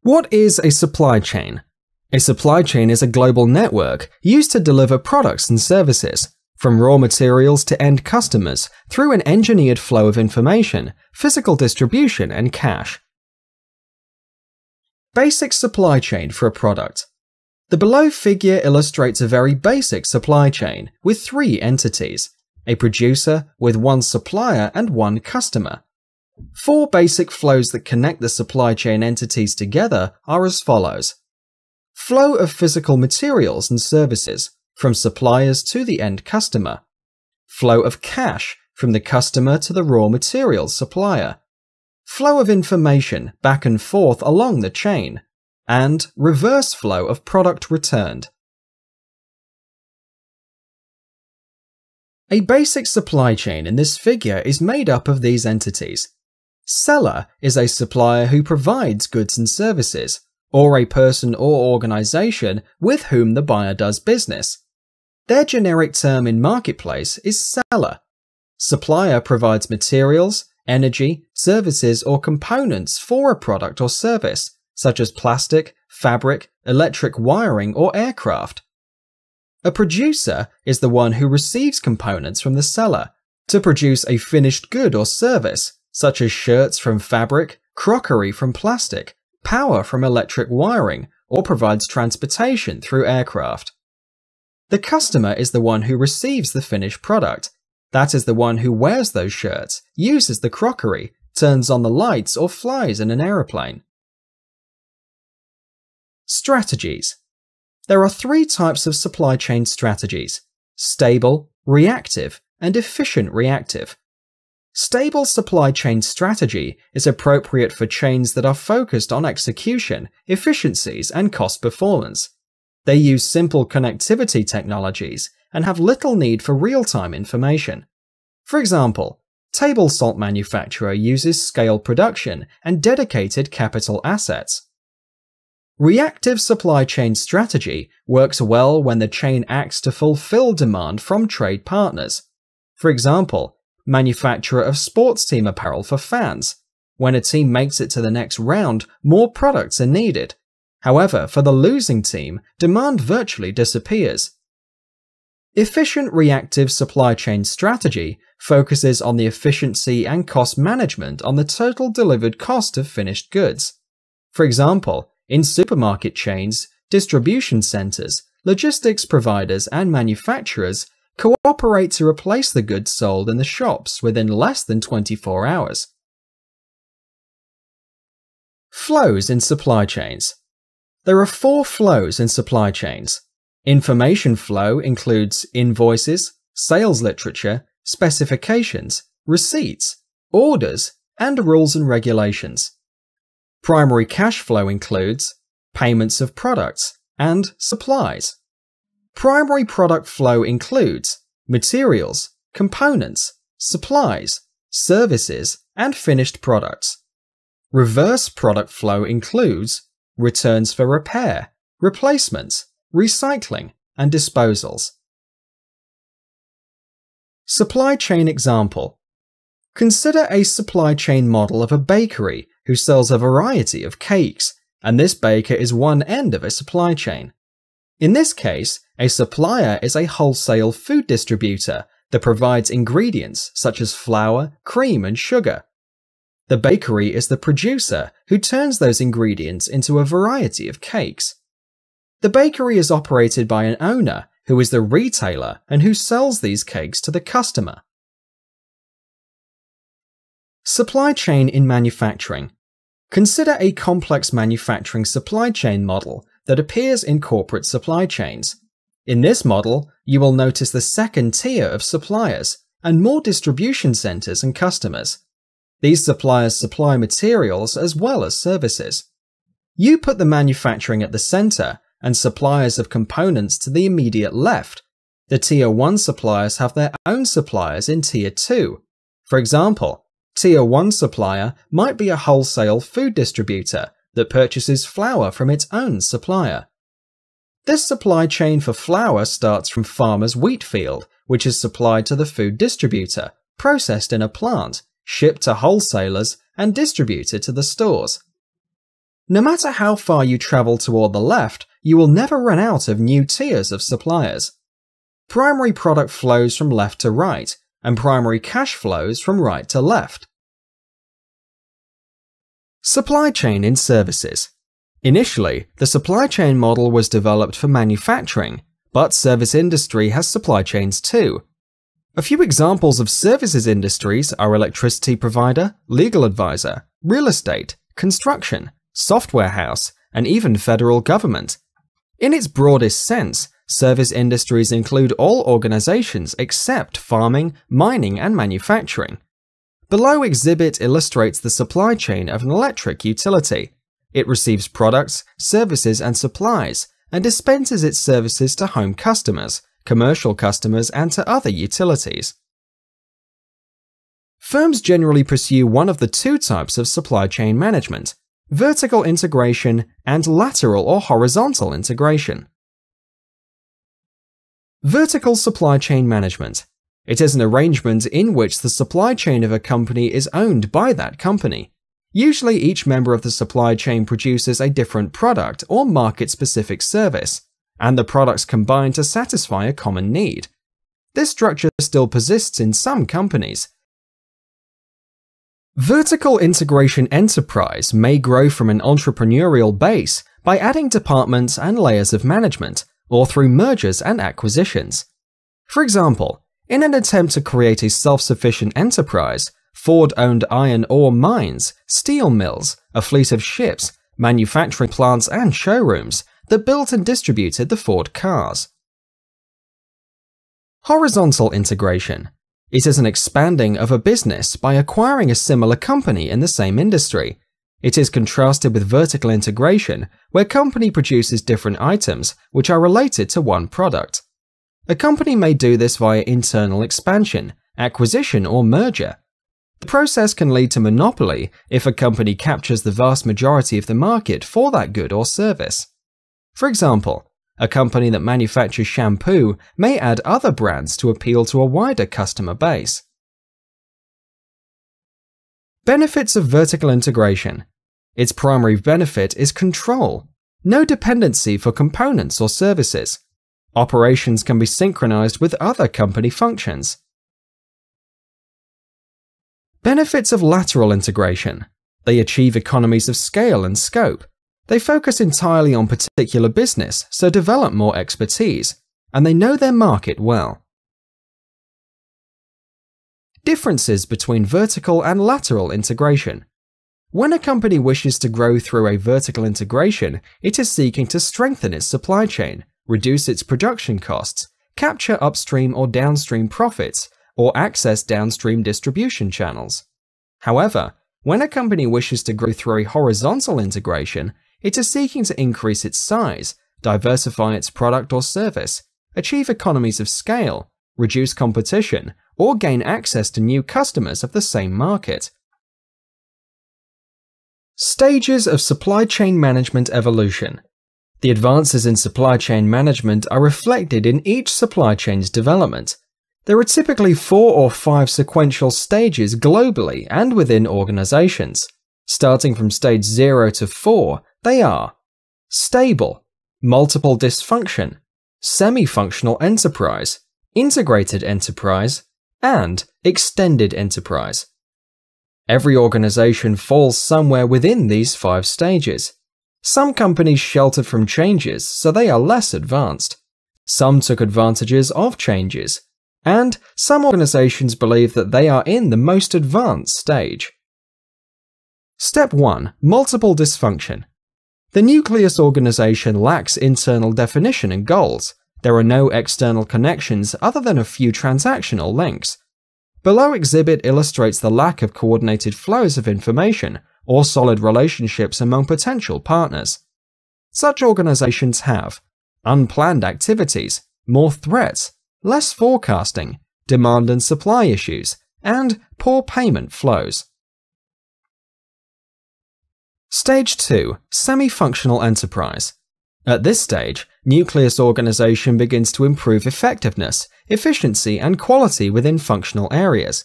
What is a supply chain? A supply chain is a global network used to deliver products and services, from raw materials to end customers, through an engineered flow of information, physical distribution, and cash. Basic supply chain for a product. The below figure illustrates a very basic supply chain with three entities: a producer with one supplier and one customer. Four basic flows that connect the supply chain entities together are as follows. Flow of physical materials and services from suppliers to the end customer. Flow of cash from the customer to the raw materials supplier. Flow of information back and forth along the chain. And reverse flow of product returned. A basic supply chain in this figure is made up of these entities. Seller is a supplier who provides goods and services, or a person or organization with whom the buyer does business. Their generic term in marketplace is seller. Supplier provides materials, energy, services, or components for a product or service, such as plastic, fabric, electric wiring, or aircraft. A producer is the one who receives components from the seller to produce a finished good or service, such as shirts from fabric, crockery from plastic, power from electric wiring, or provides transportation through aircraft. The customer is the one who receives the finished product. That is the one who wears those shirts, uses the crockery, turns on the lights, or flies in an aeroplane. Strategies. There are three types of supply chain strategies: stable, reactive, and efficient reactive. Stable supply chain strategy is appropriate for chains that are focused on execution, efficiencies, and cost performance. They use simple connectivity technologies and have little need for real-time information. For example, table salt manufacturer uses scale production and dedicated capital assets. Reactive supply chain strategy works well when the chain acts to fulfill demand from trade partners. For example, manufacturer of sports team apparel for fans. When a team makes it to the next round, more products are needed. However, for the losing team, demand virtually disappears. Efficient reactive supply chain strategy focuses on the efficiency and cost management on the total delivered cost of finished goods. For example, in supermarket chains, distribution centers, logistics providers, and manufacturers cooperate to replace the goods sold in the shops within less than 24 hours. Flows in supply chains. There are four flows in supply chains. Information flow includes invoices, sales literature, specifications, receipts, orders, and rules and regulations. Primary cash flow includes payments of products and supplies. Primary product flow includes materials, components, supplies, services, and finished products. Reverse product flow includes returns for repair, replacements, recycling, and disposals. Supply chain example. Consider a supply chain model of a bakery who sells a variety of cakes, and this baker is one end of a supply chain. In this case, a supplier is a wholesale food distributor that provides ingredients such as flour, cream, and sugar. The bakery is the producer who turns those ingredients into a variety of cakes. The bakery is operated by an owner who is the retailer and who sells these cakes to the customer. Supply chain in manufacturing. Consider a complex manufacturing supply chain model that appears in corporate supply chains. In this model, you will notice the second tier of suppliers and more distribution centers and customers. These suppliers supply materials as well as services. You put the manufacturing at the center and suppliers of components to the immediate left. The Tier 1 suppliers have their own suppliers in Tier 2. For example, Tier 1 supplier might be a wholesale food distributor that purchases flour from its own supplier. This supply chain for flour starts from farmer's wheat field, which is supplied to the food distributor, processed in a plant, shipped to wholesalers, and distributed to the stores. No matter how far you travel toward the left, you will never run out of new tiers of suppliers. Primary product flows from left to right, and primary cash flows from right to left. Supply chain in services. Initially, the supply chain model was developed for manufacturing, but service industry has supply chains too. A few examples of services industries are electricity provider, legal advisor, real estate, construction, software house, and even federal government. In its broadest sense, service industries include all organizations except farming, mining, and manufacturing. Below exhibit illustrates the supply chain of an electric utility. It receives products, services, and supplies, and dispenses its services to home customers, commercial customers, and to other utilities. Firms generally pursue one of the two types of supply chain management: vertical integration and lateral or horizontal integration. Vertical supply chain management. It is an arrangement in which the supply chain of a company is owned by that company. Usually each member of the supply chain produces a different product or market-specific service, and the products combine to satisfy a common need. This structure still persists in some companies. Vertical integration enterprise may grow from an entrepreneurial base by adding departments and layers of management, or through mergers and acquisitions. For example, in an attempt to create a self-sufficient enterprise, Ford owned iron ore mines, steel mills, a fleet of ships, manufacturing plants, and showrooms that built and distributed the Ford cars. Horizontal integration. It is an expanding of a business by acquiring a similar company in the same industry. It is contrasted with vertical integration, where company produces different items which are related to one product. A company may do this via internal expansion, acquisition, or merger. The process can lead to monopoly if a company captures the vast majority of the market for that good or service. For example, a company that manufactures shampoo may add other brands to appeal to a wider customer base. Benefits of vertical integration. Its primary benefit is control. No dependency for components or services. Operations can be synchronized with other company functions. Benefits of lateral integration. They achieve economies of scale and scope. They focus entirely on particular business, so develop more expertise, and they know their market well. Differences between vertical and lateral integration. When a company wishes to grow through a vertical integration, it is seeking to strengthen its supply chain, reduce its production costs, capture upstream or downstream profits, or access downstream distribution channels. However, when a company wishes to grow through a horizontal integration, it is seeking to increase its size, diversify its product or service, achieve economies of scale, reduce competition, or gain access to new customers of the same market. Stages of supply chain management evolution. The advances in supply chain management are reflected in each supply chain's development. There are typically 4 or 5 sequential stages globally and within organizations. Starting from stage 0 to 4, they are stable, multiple dysfunction, semi-functional enterprise, integrated enterprise, and extended enterprise. Every organization falls somewhere within these 5 stages. Some companies sheltered from changes, so they are less advanced. Some took advantages of changes, and some organizations believe that they are in the most advanced stage. Step 1. Multiple dysfunction. The nucleus organization lacks internal definition and goals. There are no external connections other than a few transactional links. Below exhibit illustrates the lack of coordinated flows of information or solid relationships among potential partners. Such organizations have unplanned activities, more threats, less forecasting, demand and supply issues, and poor payment flows. Stage 2. Semi-functional enterprise. At this stage, nucleus organization begins to improve effectiveness, efficiency, and quality within functional areas.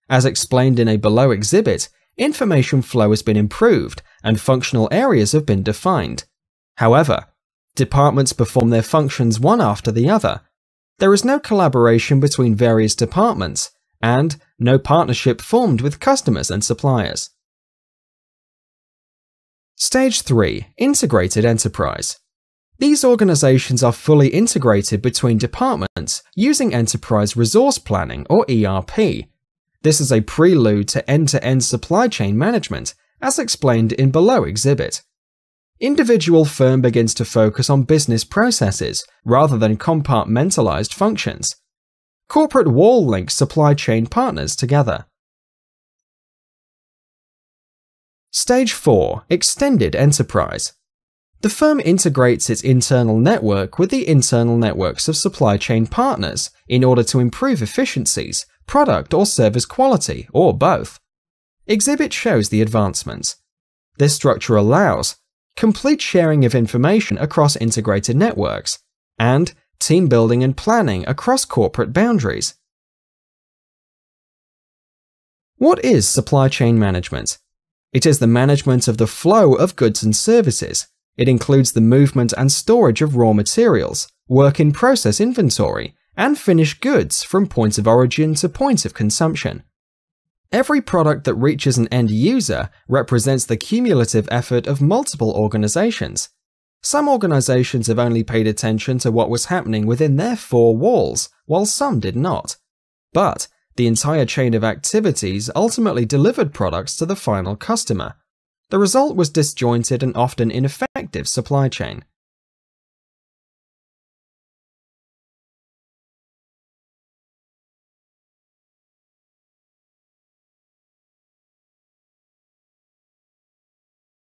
As explained in a below exhibit, information flow has been improved, and functional areas have been defined. However, departments perform their functions one after the other. There is no collaboration between various departments, and no partnership formed with customers and suppliers. Stage 3. Integrated Enterprise. These organizations are fully integrated between departments using Enterprise Resource Planning or ERP. This is a prelude to end-to-end supply chain management, as explained in below exhibit. Individual firm begins to focus on business processes rather than compartmentalized functions. Corporate wall links supply chain partners together. Stage 4. Extended Enterprise. The firm integrates its internal network with the internal networks of supply chain partners in order to improve efficiencies, product or service quality, or both. Exhibit shows the advancements. This structure allows complete sharing of information across integrated networks, and team building and planning across corporate boundaries. What is supply chain management? It is the management of the flow of goods and services. It includes the movement and storage of raw materials, work-in-process inventory, and finished goods from point of origin to point of consumption. Every product that reaches an end user represents the cumulative effort of multiple organizations. Some organizations have only paid attention to what was happening within their four walls, while some did not. But the entire chain of activities ultimately delivered products to the final customer. The result was disjointed and often ineffective supply chain.